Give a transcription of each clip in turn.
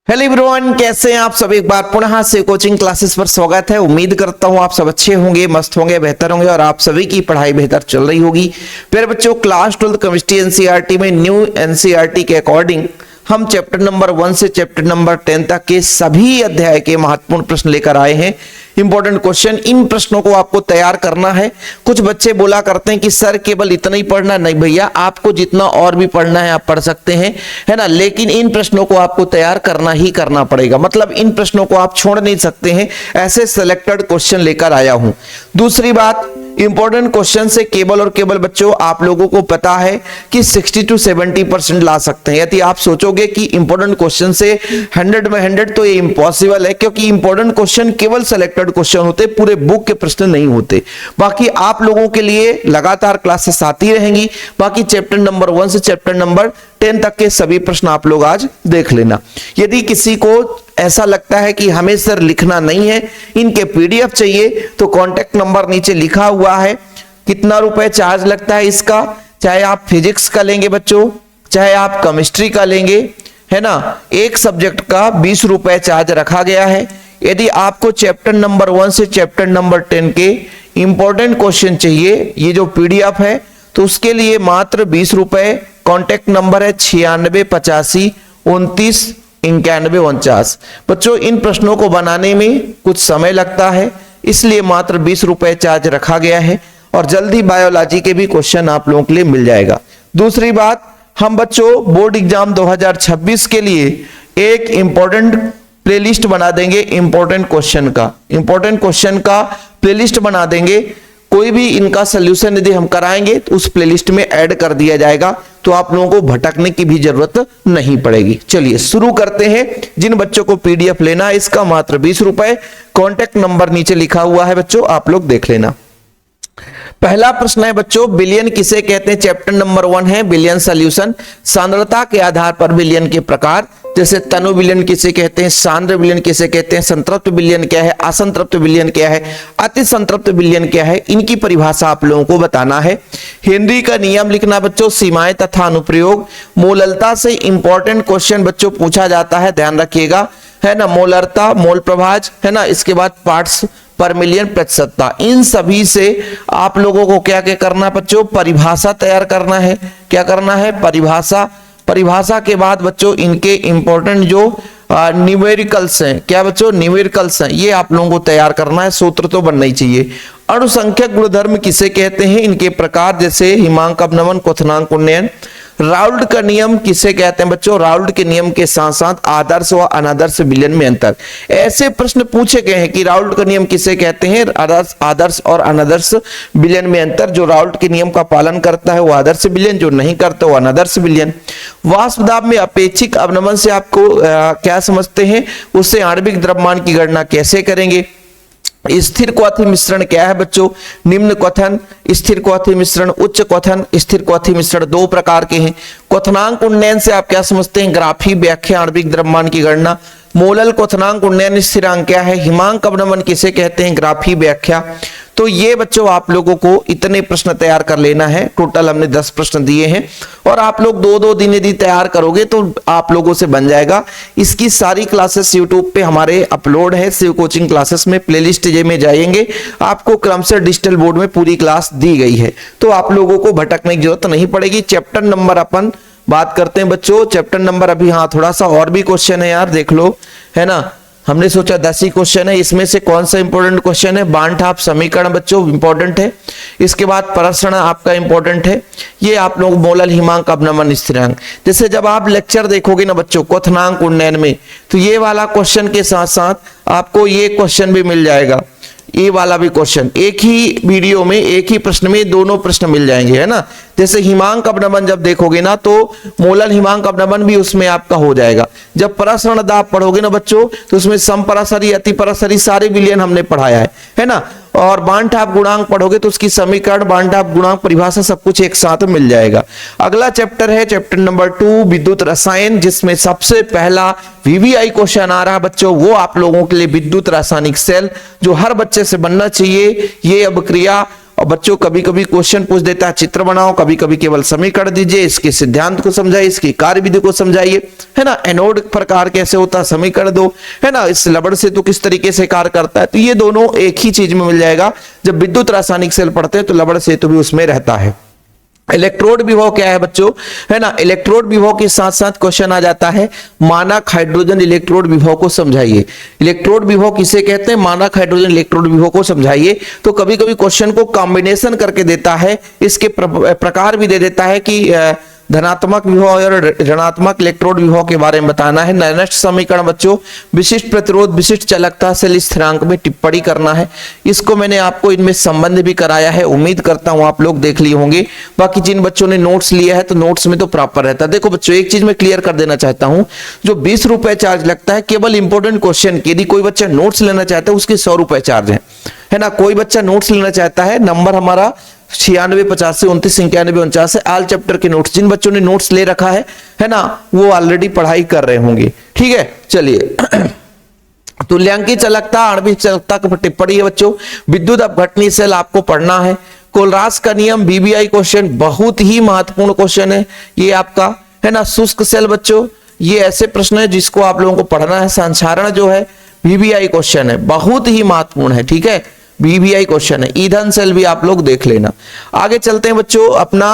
Hello everyone, कैसे हैं आप सब। एक बार पुनः से कोचिंग क्लासेस पर स्वागत है। उम्मीद करता हूं आप सब अच्छे होंगे, मस्त होंगे, बेहतर होंगे और आप सभी की पढ़ाई बेहतर चल रही होगी। फिर बच्चों, क्लास 12 केमिस्ट्री एनसीईआरटी में न्यू एनसीईआरटी के अकॉर्डिंग हम चैप्टर नंबर 1 से चैप्टर नंबर 10 तक के सभी अध्याय के महत्वपूर्ण प्रश्न लेकर आए हैं। इंपॉर्टेंट क्वेश्चन, इन प्रश्नों को आपको तैयार करना है। कुछ बच्चे बोला करते हैं कि सर केवल इतना ही पढ़ना, नहीं भैया, आपको जितना और भी पढ़ना है आप पढ़ सकते हैं, है ना। लेकिन इन प्रश्नों को आपको तैयार करना ही करना पड़ेगा, मतलब इन प्रश्नों को आप छोड़ नहीं सकते हैं। ऐसे सिलेक्टेड क्वेश्चन लेकर आया हूं। दूसरी बात, इंपॉर्टेंट क्वेश्चन से केवल और केवल बच्चों आप लोगों को पता है कि 60 to 70% ला सकते हैं। यदि आप सोचोगे कि इंपॉर्टेंट क्वेश्चन से 100 में 100, तो ये इम्पॉसिबल है, क्योंकि इंपॉर्टेंट क्वेश्चन केवल सिलेक्टेड क्वेश्चन होते, पूरे बुक के प्रश्न नहीं होते। बाकी आप लोगों के लिए लगातार क्लासेस आती रहेंगी। बाकी चैप्टर नंबर 1 से चैप्टर नंबर 10 तक के सभी प्रश्न आप लोग आज देख लेना। यदि किसी को ऐसा लगता है कि हमें सर लिखना नहीं है, इनके पीडीएफ चाहिए, तो कांटेक्ट नंबर नीचे लिखा हुआ है। कितना रुपए चार्ज लगता है इसका, चाहे आप फिजिक्स का लेंगे बच्चों, चाहे आप केमिस्ट्री का लेंगे, है ना, एक सब्जेक्ट का 20 रुपए चार्ज रखा गया है। यदि आपको चैप्टर नंबर 1 से चैप्टर नंबर 10 के इंपॉर्टेंट क्वेश्चन चाहिए, ये जो पीडीएफ है, तो उसके लिए मात्र 20 रुपए। कॉन्टेक्ट नंबर है 9685 29 91 49। बच्चों, इन प्रश्नों को बनाने में कुछ समय लगता है, इसलिए मात्र 20 रुपए चार्ज रखा गया है और जल्दी बायोलॉजी के भी क्वेश्चन आप लोगों के लिए मिल जाएगा। दूसरी बात, हम बच्चों बोर्ड एग्जाम 2026 के लिए एक इंपॉर्टेंट प्लेलिस्ट बना देंगे। इंपॉर्टेंट क्वेश्चन का प्लेलिस्ट बना देंगे। कोई भी इनका सलूशन यदि हम कराएंगे तो उस प्लेलिस्ट में ऐड कर दिया जाएगा, तो आप लोगों को भटकने की भी जरूरत नहीं पड़ेगी। चलिए शुरू करते हैं। जिन बच्चों को पीडीएफ लेना है, इसका मात्र 20 रुपए। कॉन्टेक्ट नंबर नीचे लिखा हुआ है बच्चों, आप लोग देख लेना। पहला प्रश्न है बच्चों, बिलियन किसे कहते हैं। चैप्टर नंबर 1 है बिलियन सॉल्यूशन। सांद्रता के आधार पर बिलियन के प्रकार, जैसे तनु बिलियन किसे कहते हैं, सांद्र बिलियन किसे कहते हैं, संतृप्त बिलियन क्या है, असंतृप्त बिलियन क्या है, अति संतृप्त बिलियन क्या है, इनकी परिभाषा आप लोगों को बताना है। हेनरी का नियम लिखना बच्चों, सीमाएं तथा अनुप्रयोग। मोललता से इंपॉर्टेंट क्वेश्चन बच्चों पूछा जाता है, ध्यान रखिएगा, है ना। मोलरता, मोल प्रभाज, है ना। इसके बाद पार्ट्स पर मिलियन, प्रतिशतता, इन सभी से आप लोगों को क्या क्या करना बच्चों, परिभाषा तैयार करना है। क्या करना है, परिभाषा के बाद बच्चों इनके इंपॉर्टेंट जो न्यूमेरिकल्स हैं, क्या बच्चों, न्यूमेरिकल्स हैं, ये आप लोगों को तैयार करना है। सूत्र तो बनना ही चाहिए। अणुसंख्यक गुणधर्म किसे कहते हैं, इनके प्रकार, जैसे हिमांक अवनमन, क्वथनांक उन्नयन। राउल्ट का नियम किसे कहते हैं बच्चों, राउल्ट के नियम के साथ साथ आदर्श व अनादर्श विलयन में अंतर। ऐसे प्रश्न पूछे गए हैं कि राउल्ट का नियम किसे कहते हैं, आदर्श और अनादर्श विलयन में अंतर। जो राउल्ट के नियम का पालन करता है वो आदर्श विलयन, जो नहीं करता वो अनादर्श विलयन। वाष्प दाब में अपेक्षिक अवनमन से आपको क्या समझते हैं, उससे आणविक द्रव्यमान की गणना कैसे करेंगे। स्थिर क्वथन मिश्रण क्या है बच्चों, निम्न क्वथन, स्थिर क्वथन मिश्रण, उच्च क्वथन, स्थिर क्वथन मिश्रण, दो प्रकार के हैं। क्वथनांक उन्नयन से आप क्या समझते हैं, ग्राफी व्याख्या, आणविक द्रव्यमान की गणना। मोलल क्वथनांक उन्नयन स्थिरांक क्या है, हिमांक अवनमन किसे कहते हैं, ग्राफी व्याख्या। तो ये बच्चों आप लोगों को इतने प्रश्न तैयार कर लेना है। टोटल हमने 10 प्रश्न दिए हैं और आप लोग 2-2 दिन यदि तैयार करोगे तो आप लोगों से बन जाएगा। इसकी सारी क्लासेस यूट्यूब पे हमारे अपलोड है, शिव कोचिंग क्लासेस में प्लेलिस्ट में जाएंगे, आपको क्रमशः डिजिटल बोर्ड में पूरी क्लास दी गई है, तो आप लोगों को भटकने की जरूरत नहीं पड़ेगी। चैप्टर नंबर अपन बात करते हैं बच्चों। चैप्टर नंबर अभी, हाँ, थोड़ा सा और भी क्वेश्चन है यार, देख लो, है ना। हमने सोचा 10 ही क्वेश्चन है, इसमें से कौन सा इंपॉर्टेंट क्वेश्चन है, बांठ-हाफ समीकरण बच्चों इंपॉर्टेंट है। इसके बाद प्रसरण आपका इंपॉर्टेंट है। ये आप लोग मोलल, हिमांक अवनमन स्थिरांक, जैसे जब आप लेक्चर देखोगे ना बच्चों क्वथनांक उन्नयन में, तो ये वाला क्वेश्चन के साथ साथ आपको ये क्वेश्चन भी मिल जाएगा, ये वाला भी क्वेश्चन। एक ही वीडियो में, एक ही प्रश्न में दोनों प्रश्न मिल जाएंगे, है ना। जैसे हिमांक अवनमन जब देखोगे ना, तो मोलल हिमांक अवनमन भी उसमें आपका हो जाएगा। जब प्रसरण दाब पढ़ोगे ना बच्चों, तो उसमें समपराशरी, अतिपराशरी सारे विलयन हमने पढ़ाया है ना। और बांठ-हाफ गुणांक पढ़ोगे तो उसकी समीकरण, बांठ-हाफ गुणांक, परिभाषा, सब कुछ एक साथ मिल जाएगा। अगला चैप्टर है चैप्टर नंबर 2 विद्युत रसायन, जिसमें सबसे पहला वीवीआई क्वेश्चन आ रहा है बच्चों, वो आप लोगों के लिए विद्युत रासायनिक सेल, जो हर बच्चे से बनना चाहिए। ये अब क्रिया और बच्चों कभी कभी क्वेश्चन पूछ देता है चित्र बनाओ, कभी कभी केवल समीकरण दीजिए, इसके सिद्धांत को समझाइए, इसकी कार्यविधि को समझाइए, है ना। एनोड प्रकार कैसे होता है समीकरण दो, है ना। इस लवण सेतु किस तरीके से कार्य करता है, तो ये दोनों एक ही चीज में मिल जाएगा। जब विद्युत रासायनिक सेल पढ़ते हैं तो लवण सेतु भी उसमें रहता है। इलेक्ट्रोड विभव क्या है बच्चों, है ना। इलेक्ट्रोड विभव के साथ साथ क्वेश्चन आ जाता है मानक हाइड्रोजन इलेक्ट्रोड विभव को समझाइए। इलेक्ट्रोड विभव किसे कहते हैं, मानक हाइड्रोजन इलेक्ट्रोड विभव को समझाइए। तो कभी कभी क्वेश्चन को कॉम्बिनेशन करके देता है, इसके प्रकार भी दे देता है कि धनात्मक विभव और ऋणात्मक इलेक्ट्रोड विभव के बारे में बताना है। नैनस्ट समीकरण बच्चों, विशिष्ट प्रतिरोध, विशिष्ट चालकता, सेल स्थिरांक में टिप्पणी करना है। इसको मैंने आपको इनमें संबंध भी कराया है, उम्मीद करता हूं आप लोग देख लिए होंगे। बाकी जिन बच्चों ने नोट्स लिया है तो नोट्स में तो प्रॉपर रहता है। देखो बच्चों एक चीज मैं क्लियर कर देना चाहता हूं, जो 20 रुपए चार्ज लगता है केवल इंपोर्टेंट क्वेश्चन के, यदि कोई बच्चा नोट्स लेना चाहता है उसके 100 रुपए चार्ज है ना। कोई बच्चा नोट्स लेना चाहता है, नंबर हमारा 96 85 29 91 49 है। ऑल चैप्टर के नोट्स, जिन बच्चों ने नोट्स ले रखा है ना, वो ऑलरेडी पढ़ाई कर रहे होंगे। ठीक है, चलिए तुल्यांकी चालकता, आणविक चालकता की टिप्पणी है बच्चों। विद्युत अपघटनी सेल आपको पढ़ना है। कोलरास का नियम बीबीआई क्वेश्चन, बहुत ही महत्वपूर्ण क्वेश्चन है ये आपका, है ना। शुष्क सेल बच्चों, ये ऐसे प्रश्न है जिसको आप लोगों को पढ़ना है। संचारण जो है बीबीआई क्वेश्चन है, बहुत ही महत्वपूर्ण है। ठीक है, बीबीआई क्वेश्चन है। ईंधन सेल भी आप लोग देख लेना। आगे चलते हैं बच्चों, अपना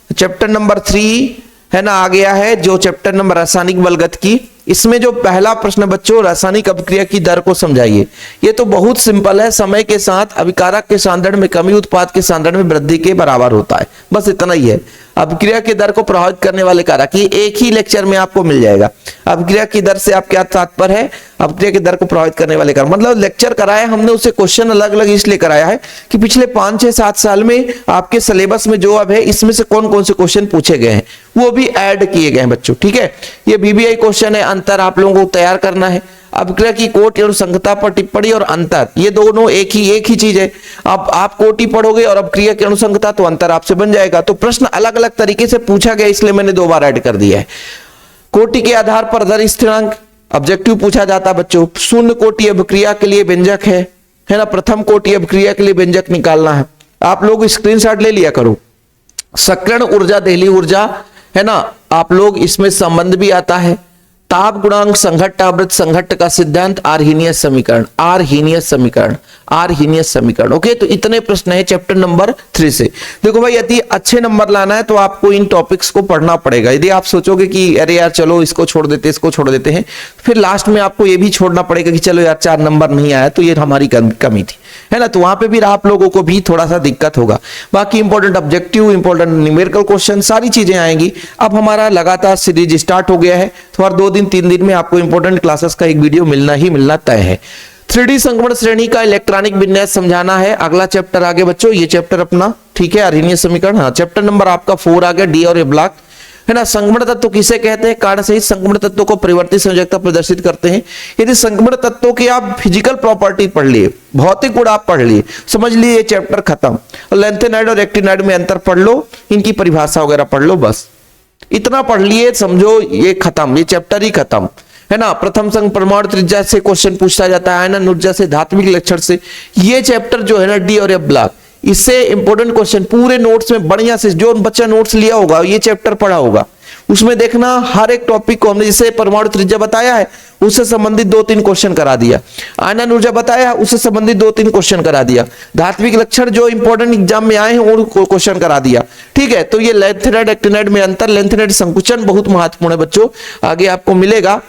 चैप्टर नंबर 3 है ना आ गया है, जो चैप्टर नंबर रासायनिक बलगत की। इसमें जो पहला प्रश्न बच्चों, रासायनिक अभिक्रिया की दर को समझाइए। ये तो बहुत सिंपल है, समय के साथ अभिकारक के सांद्रण में कमी उत्पाद के सांद्रण में वृद्धि के बराबर होता है, बस इतना ही है। अभिक्रिया की दर को प्रभावित करने वाले कारक, ये एक ही लेक्चर में आपको मिल जाएगा। अभिक्रिया की दर से आप क्या तात्पर्य है, अभिक्रिया की दर को प्रभावित करने वाले कारक, मतलब लेक्चर कराया हमने, उसे क्वेश्चन अलग अलग इसलिए कराया है कि पिछले 5 6 7 साल में आपके सिलेबस में जो अब है, इसमें से कौन कौन से क्वेश्चन पूछे गए हैं वो भी ऐड किए गए हैं बच्चों। ठीक है, ये बीबीआई क्वेश्चन है, अंतर आप लोगों को तैयार करना है। अभिक्रिया की कोटि और संगता पर टिप्पणी और अंतर, ये दोनों एक ही चीज है। अब आप कोटि पढ़ोगे और अभिक्रिया की अनुसंगता, तो अंतर आपसे बन जाएगा। तो प्रश्न अलग अलग तरीके से पूछा गया, इसलिए मैंने 2 बार ऐड कर दिया है। कोटि के आधार पर दर स्थिरांक ऑब्जेक्टिव पूछा जाता है बच्चों। शून्य कोटि अभिक्रिया के लिए व्यंजक है ना। प्रथम कोटि अभिक्रिया के लिए व्यंजक निकालना है, आप लोग स्क्रीनशॉट ले लिया करो। सक्रण ऊर्जा, दहली ऊर्जा, है ना, आप लोग इसमें संबंध भी आता है। ताप गुणांक, संघट्ट आवृत्त, संघट्ट का सिद्धांत, आर्हीनियस समीकरण, आर्हीनियस समीकरण, आर्हीनियस समीकरण। ओके, तो इतने प्रश्न है चैप्टर नंबर 3 से। देखो भाई, यदि अच्छे नंबर लाना है तो आपको इन टॉपिक्स को पढ़ना पड़ेगा। यदि आप सोचोगे कि अरे यार चलो इसको छोड़ देते, इसको छोड़ देते हैं, फिर लास्ट में आपको ये भी छोड़ना पड़ेगा कि चलो यार 4 नंबर नहीं आया तो ये हमारी कमी थी, है ना। तो वहां पे भी आप लोगों को भी थोड़ा सा दिक्कत होगा। बाकी important objective, important numerical question, सारी चीजें आएंगी। अब हमारा लगातार सीरीज स्टार्ट हो गया है, तो हर 2 दिन 3 दिन में आपको इंपॉर्टेंट क्लासेस का एक वीडियो मिलना ही मिलना तय है। 3D संगमण श्रेणी का इलेक्ट्रॉनिक विन्यास समझाना है। अगला चैप्टर आगे बच्चों, ये चैप्टर अपना, ठीक है, आर्हीनियस समीकरण। हाँ, चैप्टर नंबर आपका 4 आ गया, डी और ए ब्लॉक, है ना। संगमण तत्व किसे कहते हैं, कारण सहित संगमण तत्वों को परिवर्तित संयोजकता प्रदर्शित करते हैं। यदि संगमण तत्वों की आप फिजिकल प्रॉपर्टी पढ़ लिए, भौतिक गुण आप पढ़ लिए, समझ लिए, ये चैप्टर खत्म। लेंथेनाइड और एक्टिनाइड में अंतर पढ़ लो, इनकी परिभाषा वगैरह पढ़ लो, बस इतना पढ़ लिए, समझो ये खत्म, ये चैप्टर ही खत्म, है ना। प्रथम संघ परमाणु त्रिज्या से क्वेश्चन पूछा जाता है, आयनन ऊर्जा से, धात्विक लक्षण से। ये चैप्टर जो है ना, डी और एफ ब्लॉक, इससे इंपॉर्टेंट क्वेश्चन पूरे नोट्स में बढ़िया से, जो बच्चा नोट्स लिया होगा, ये चैप्टर पढ़ा होगा, उसमें देखना हर एक टॉपिक को हमने, जैसे परमाणु त्रिज्या बताया है उससे संबंधित 2-3 क्वेश्चन करा दिया, आयनन ऊर्जा बताया उससे संबंधित 2-3 क्वेश्चन करा दिया, धात्विक लक्षण जो इंपॉर्टेंट एग्जाम में आए हैं वो क्वेश्चन करा दिया। ठीक है, तो ये लेंथेनाइड एक्टिनाइड में अंतर, लेंथेनाइड संकुचन बहुत महत्वपूर्ण है बच्चों, आगे आपको मिलेगा।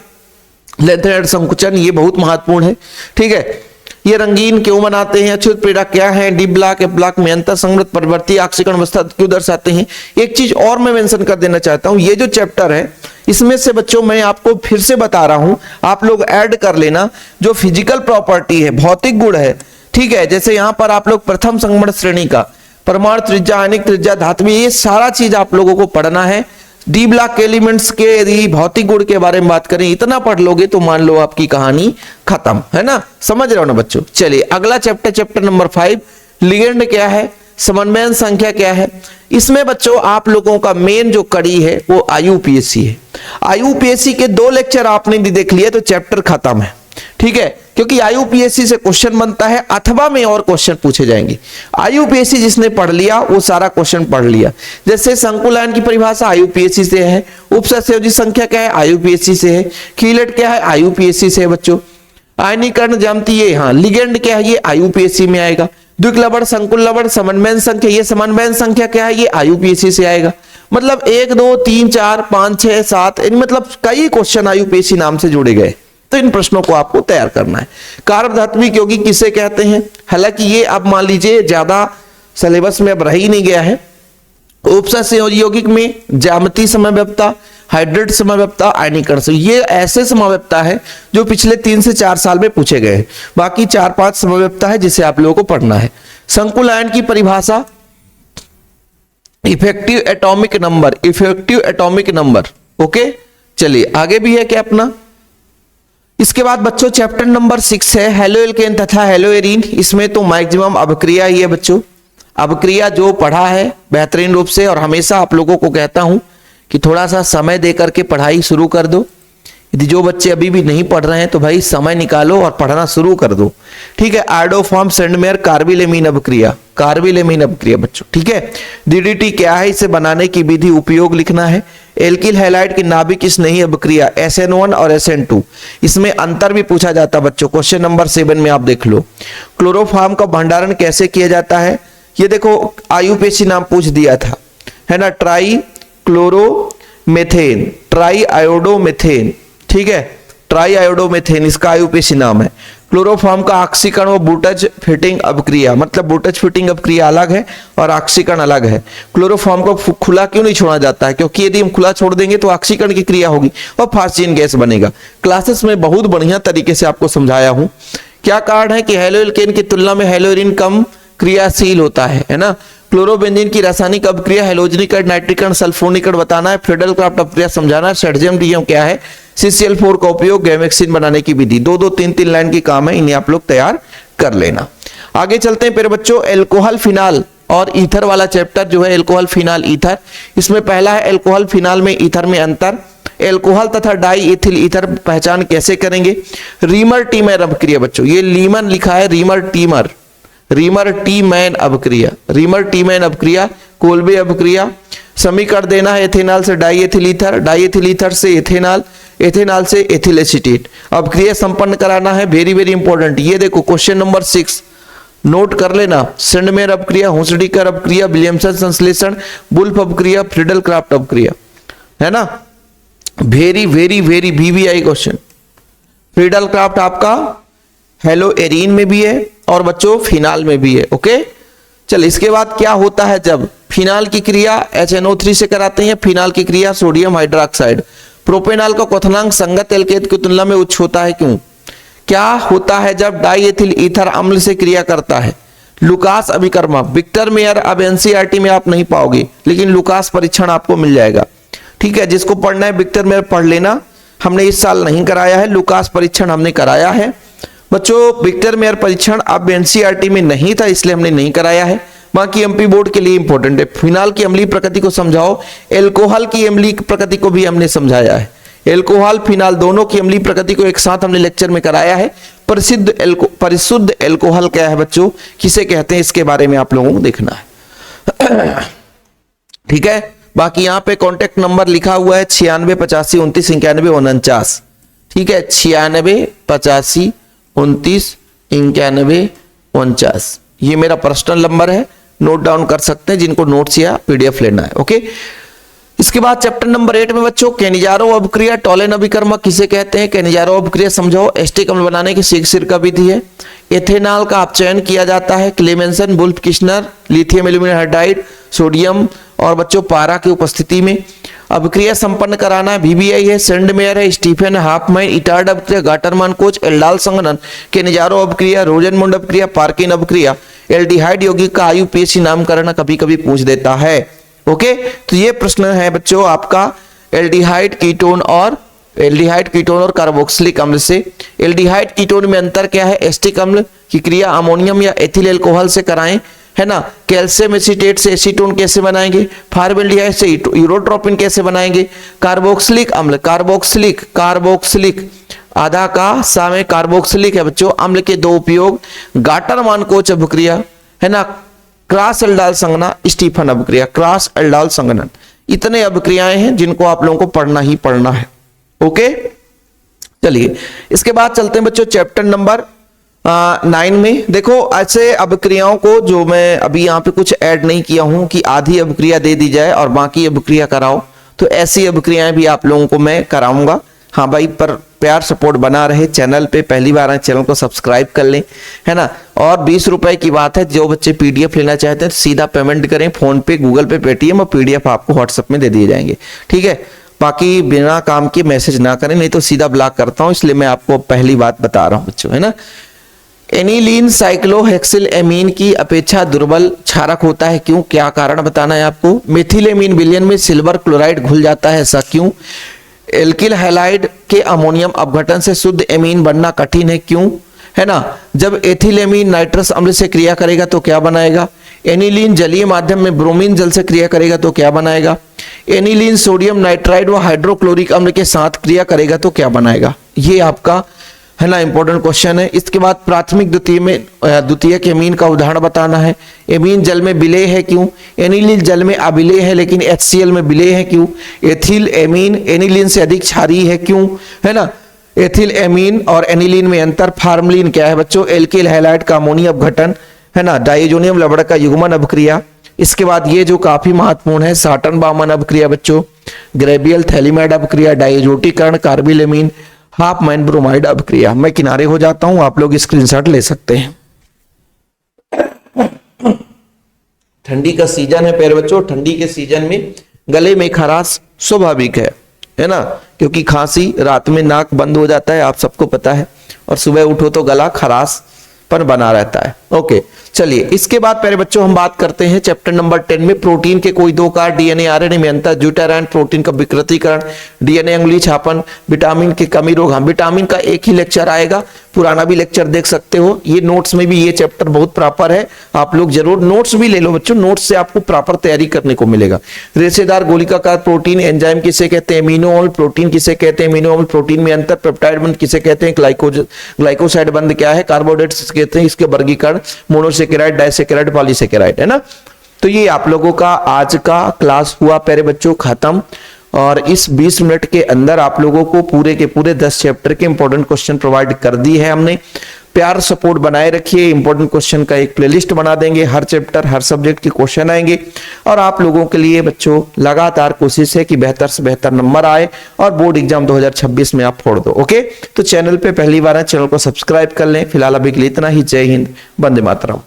लेंथेनाइड संकुचन ये बहुत महत्वपूर्ण है। ठीक है, ये रंगीन क्यों बनाते हैं, अछूत प्रेरक क्या है, डी ब्लॉक एफ ब्लॉक में अंतर, संगमण परिवर्ती आक्सीकरण अवस्था क्यों दर्शाते हैं। एक चीज और मैं मेंशन कर देना चाहता हूं, ये जो चैप्टर है इसमें से बच्चों मैं आपको फिर से बता रहा हूं, आप लोग ऐड कर लेना, जो फिजिकल प्रॉपर्टी है, भौतिक गुण है। ठीक है, जैसे यहां पर आप लोग प्रथम संगमण श्रेणी का, परमाणु त्रिज्या, आयनिक त्रिज्या, धात्विक, ये सारा चीज आप लोगों को पढ़ना है। डी ब्लॉक के एलिमेंट्स के यदि भौतिक गुण के बारे में बात करें, इतना पढ़ लोगे तो मान लो आपकी कहानी खत्म, है ना। समझ रहे हो ना बच्चों। चलिए अगला चैप्टर, चैप्टर नंबर 5, लिगेंड क्या है, समन्वयन संख्या क्या है। इसमें बच्चों आप लोगों का मेन जो कड़ी है वो IUPAC है। IUPAC के 2 लेक्चर आपने देख लिए तो चैप्टर खत्म है। ठीक है, क्योंकि आईयूपीएससी से क्वेश्चन बनता है अथवा में और क्वेश्चन पूछे जाएंगे। आईयूपीएससी जिसने पढ़ लिया वो सारा क्वेश्चन पढ़ लिया। जैसे शंकुल आयन की परिभाषा आईयूपीएससी से है, उपसंयोजी संख्या क्या है आईयूपीएससी से है, कीलेट क्या है आईयूपीएससी से है बच्चों, आयनीकरण ज्यामिति हाँ लिगेंड क्या है ये आईयूपीएससी में आएगा, द्विक लवण संकुल लवण समन्वयन संख्या ये समन्वयन संख्या क्या है ये आईयूपीएससी से आएगा। मतलब 1 2 3 4 5 6 7 इन मतलब कई क्वेश्चन आईयूपीएससी नाम से जोड़े गए। तो इन प्रश्नों को आपको तैयार करना है। कार्बधात्विक यौगिक किसे कहते हैं, हालांकि ये अब मान लीजिए ज्यादा सिलेबस में अब रह ही नहीं गया है। उपसंयोजी यौगिक में ज्यामिति समव्यवस्था, हाइड्रेट समव्यवस्था, आयनीकरण से, ये ऐसे समव्यवस्था है जो पिछले 3 से 4 साल में पूछे गए हैं। बाकी 4-5 समव्यवस्था है जिसे आप लोगों को पढ़ना है। संकुल आयन की परिभाषा effective atomic number, effective atomic number. Okay चलिए आगे भी है क्या अपना। इसके बाद बच्चों चैप्टर नंबर 6 है हेलो एल्केन तथा हेलो एरीन। इसमें तो मैक्सिमम अभिक्रिया ही है बच्चों। अभिक्रिया जो पढ़ा है बेहतरीन रूप से, और हमेशा आप लोगों को कहता हूं कि थोड़ा सा समय दे करके पढ़ाई शुरू कर दो। यदि जो बच्चे अभी भी नहीं पढ़ रहे हैं तो भाई समय निकालो और पढ़ना शुरू कर दो, ठीक है। आयोडोफॉर्म सेंडमेयर कार्बिलेमीन अभिक्रिया, कार्बिलेमीन अभिक्रिया बच्चों, ठीक है। डीडीटी क्या है, इसे बनाने की विधि उपयोग लिखना है। एल्किल हैलाइड की नाभिक स्नेही अभिक्रिया SN1 और SN2, इसमें अंतर भी पूछा जाता है बच्चों। क्वेश्चन नंबर 7 में आप देख लो। क्लोरोफॉर्म का भंडारण कैसे किया जाता है, ये देखो आईयूपीएससी नाम पूछ दिया था, है ना, ट्राई क्लोरोमेथेन, ट्राई आयोडोमेथेन, ठीक है, ट्राई आयोडोमेथेन इसका आईयूपीएससी नाम है। क्लोरोफॉर्म का ऑक्सीकरण व बूटज फिटिंग अभिक्रिया, मतलब बूटज फिटिंग अभिक्रिया अलग है और ऑक्सीकरण अलग है। क्लोरोफॉर्म को खुला क्यों नहीं छोड़ा जाता है, क्योंकि यदि हम खुला छोड़ देंगे तो ऑक्सीकरण की क्रिया होगी और फास्टीन गैस बनेगा। क्लासेस में बहुत बढ़िया तरीके से आपको समझाया हूं। क्या कारण है कि हेलो एल्केन की तुलना में हेलो एरीन कम क्रियाशील होता है ना। क्लोरोबेंजीन की रासायनिक अभिक्रिया हेलोजनीकरण, नाइट्रीकरण, सल्फोनीकरण बताना है। फ्रीडल क्राफ्ट अभिक्रिया समझाना है। सेडजियम डीएम क्या है, CCl4 का उपयोग गैमेक्सिन बनाने की विधि। 2-2 3-3 लाइन की काम है, इन्हें आप लोग तैयार कर लेना। आगे चलते हैं फिर बच्चों एल्कोहल फिनाल और ईथर वाला चैप्टर जो है एल्कोहल फिनाल ईथर। इसमें पहला है एल्कोहल फिनाल में ईथर में अंतर। एल्कोहल तथा डाई एथिल ईथर पहचान कैसे करेंगे। रीमर टीमर अभिक्रिया बच्चों, ये लीमन लिखा है, reamer teamer, reamer T man अभिक्रिया, रीमर टी मैन अभिक्रिया, कोल्बे अभिक्रिया। समीकरण देना है एथेनॉल से die ethyl ether, die ethyl ether से एथेनॉल, एथेनॉल से एथिल एसीटेट। अभिक्रिया संपन्न कराना है, वेरी वेरी इंपॉर्टेंट। ये देखो क्वेश्चन नंबर 6 नोट कर लेना। सेंडमेयर अभिक्रिया, हुसडीकर अभिक्रिया, विलियमसन संश्लेषण, वुल्फ अभिक्रिया, फ्रीडल क्राफ्ट अभिक्रिया, है ना। Very very very VVI question. Friedel craft आपका हेलो एरीन में भी है और बच्चों फिनाल में भी है। ओके चल, इसके बाद क्या होता है जब फिनाल की क्रिया HNO3 से कराते हैं, फिनाल की क्रिया सोडियम हाइड्रोक्साइड। प्रोपेनॉल का क्वथनांक संगत एल्केन की तुलना में उच्च होता है, क्यों। क्या होता है जब डाई एथिल ईथर अम्ल से क्रिया करता है। लुकास अभिकर्मा, विक्टर मेयर अब NCERT में आप नहीं पाओगे, लेकिन लुकास परीक्षण आपको मिल जाएगा, ठीक है। जिसको पढ़ना है विक्टर मेयर पढ़ लेना, हमने इस साल नहीं कराया है, लुकास परीक्षण हमने कराया है बच्चों। विक्टर मेयर परीक्षण अब NCERT में नहीं था, इसलिए हमने नहीं कराया है। बाकी MP बोर्ड के लिए इंपॉर्टेंट है। फिनाल की अम्लीय प्रकृति को समझाओ, एल्कोहल की अम्लीय प्रकृति को भी हमने समझाया है। एल्कोहल फिनाल दोनों की अम्लीय प्रकृति को एक साथ हमने लेक्चर में कराया है। परिशुद्ध एल्कोहल क्या है बच्चों, किसे कहते हैं, इसके बारे में आप लोगों को देखना है, ठीक है। बाकी यहाँ पे कॉन्टेक्ट नंबर लिखा हुआ है 96 85 29 91 49, ठीक है। 96 85 29 91 49 ये मेरा पर्सनल नंबर है, नोट डाउन कर सकते हैं जिनको नोट्स या PDF लेना है। ओके इसके बाद चैप्टर नंबर 8 में बच्चों केनिजारो अभिक्रिया, टोलेन अभिकर्मा किसे कहते हैं। केनिजारो अभिक्रिया समझाओ, एस्टिक अम्ल बनाने की सिर का विधि है। एथेनॉल का अपचयन किया जाता है, Clemmensen, Wolff Kishner, lithium aluminium hydride, sodium और बच्चों पारा की उपस्थिति में। अभिक्रिया संपन्न कराना है, VVI है, सेंडमेयर है, स्टीफन हाफमैन, इटार्ड अभिक्रिया, गाटरमान कोच, एल्डाल संघनन, केनिजारो अभिक्रिया, रोजनमुंड अभिक्रिया, पार्किन अभिक्रिया। एल्डिहाइड यौगिक का आईयूपीएससी नामकरण कभी कभी पूछ देता है। ओके तो ये प्रश्न है बच्चों आपका एल्डिहाइड कीटोन और कार्बोक्सिलिक अम्ल से। एल्डिहाइड कीटोन में अंतर क्या है। एस्टिक अम्ल की क्रिया अमोनियम या एथिल अल्कोहल से कराएं, है ना। कैल्शियम एसीटेट से एसीटोन कैसे बनाएंगे। फॉर्मेल्डिहाइड से यूरोट्रोपिन कैसे बनाएंगे। कार्बोक्सिलिक अम्ल, कार्बोक्सिलिक आधा का सा में कार्बोक्सिलिक है बच्चों, अम्ल के दो उपयोग, गाटर मान कोच अभिक्रिया है ना, क्रॉस एल्डाल संघनन, स्टीफन अभिक्रिया, क्रॉस एल्डाल संघनन, इतने अभिक्रियाएं हैं जिनको आप लोगों को पढ़ना ही पढ़ना है। ओके, चलिए इसके बाद चलते हैं बच्चों चैप्टर नंबर 9 में। देखो ऐसे अभिक्रियाओं को जो मैं अभी यहाँ पे कुछ ऐड नहीं किया हूं कि आधी अभिक्रिया दे दी जाए और बाकी अभिक्रिया कराओ, तो ऐसी अभिक्रियाएं भी आप लोगों को मैं कराऊंगा। हाँ भाई, पर प्यार सपोर्ट बना रहे, चैनल पे पहली बार आए चैनल को सब्सक्राइब कर लें, है ना। और 20 रुपए की बात है, जो बच्चे पीडीएफ लेना चाहते हैं सीधा पेमेंट करें, फोन पे, गूगल पे, पेटीएम, और पीडीएफ आपको व्हाट्सएप में दे दिए जाएंगे, ठीक है। बाकी बिना काम के मैसेज ना करें, नहीं तो सीधा ब्लॉक करता हूं, इसलिए मैं आपको पहली बात बता रहा हूं बच्चों, है ना। एनिलीन साइक्लोहेक्सिल एमीन की अपेक्षा दुर्बल क्षारक होता है, क्यों, क्या कारण बताना है आपको। मेथिलेमीन विलयन में सिल्वर क्लोराइड घुल जाता है, ऐसा क्यों। एल्किल हैलाइड के अमोनियम अपघटन से शुद्ध एमीन बनना कठिन है, क्यों, है ना। जब एथिलेमीन नाइट्रस अम्ल से क्रिया करेगा तो क्या बनाएगा। एनिलीन जलीय माध्यम में ब्रोमीन जल से क्रिया करेगा तो क्या बनाएगा। एनिलीन सोडियम नाइट्राइड व हाइड्रोक्लोरिक अम्ल के साथ क्रिया करेगा तो क्या बनाएगा। ये आपका है ना इंपॉर्टेंट क्वेश्चन है। इसके बाद प्राथमिक द्वितीयक एमीन का उदाहरण बताना है। एमीन जल में विलेय है, क्यों। एनिलीन जल में अविलेय है लेकिन HCl में विलेय है, क्यों। एथिल एमीन एनिलीन से अधिक क्षारीय है, क्यों, है ना। एथिल एमीन और एनिलीन में अंतर। फार्मलिन क्या है बच्चों, एल्किल हैलाइड का अमोनियम अपघटन, है ना। डाइजोनियम लवण का युग्मन अभिक्रिया। इसके बाद ये जो काफी महत्वपूर्ण है, साटन बामन अभिक्रिया बच्चों, ग्रेबियल थैलीमाइड अभिक्रिया, डाइजोटीकरण, कार्बिलेमीन, हाफ मैन ब्रोमाइड अभिक्रिया। मैं किनारे हो जाता हूं, आप लोग स्क्रीनशॉट ले सकते हैं। ठंडी का सीजन है प्यारे बच्चों, ठंडी के सीजन में गले में खराश स्वाभाविक है ना, क्योंकि खांसी, रात में नाक बंद हो जाता है, आप सबको पता है, और सुबह उठो तो गला खराश पर बना रहता है। ओके, चलिए इसके बाद प्यारे बच्चों हम बात करते हैं चैप्टर नंबर 10 में प्रोटीन के कोई दो कार्य, डीएनए आरएनए में अंतर, ज्यूटाराइन प्रोटीन का विकृतीकरण, डीएनए अंगुली छापन, विटामिन की कमी रोग। हम विटामिन का एक ही लेक्चर आएगा, पुराना भी लेक्चर देख सकते हो, ये नोट्स में भी ये चैप्टर बहुत प्रॉपर है, आप लोग जरूर नोट्स भी ले लो बच्चों, नोट्स से आपको प्रॉपर तैयारी करने को मिलेगा। रेशेदार गोलिकाकार प्रोटीन, एंजाइम किसे कहते हैं, एमिनो अम्ल प्रोटीन किसे कहते हैं, एमिनो अम्ल प्रोटीन में अंतर, पेप्टाइड बंध किसे कहते हैं, ग्लाइकोसाइड बंध क्या है, कार्बोहाइड्रेट्स कहते हैं, इसके वर्गीकरण, मोनोसेकेराइड, डाइसेकेराइड, पॉलीसेकेराइड, है ना। तो ये आप लोगों का आज का क्लास हुआ प्यारे बच्चों खत्म, और इस 20 मिनट के अंदर आप लोगों को पूरे के पूरे 10 चैप्टर के इंपॉर्टेंट क्वेश्चन प्रोवाइड कर दी है हमने। प्यार सपोर्ट बनाए रखिए, इंपॉर्टेंट क्वेश्चन का एक प्लेलिस्ट बना देंगे, हर चैप्टर हर सब्जेक्ट के क्वेश्चन आएंगे, और आप लोगों के लिए बच्चों लगातार कोशिश है कि बेहतर से बेहतर नंबर आए और बोर्ड एग्जाम 2026 में आप फोड़ दो। ओके, तो चैनल पे पहली बार है, चैनल को सब्सक्राइब कर लें। फिलहाल अभी के लिए इतना ही। जय हिंद, वंदे मातरम।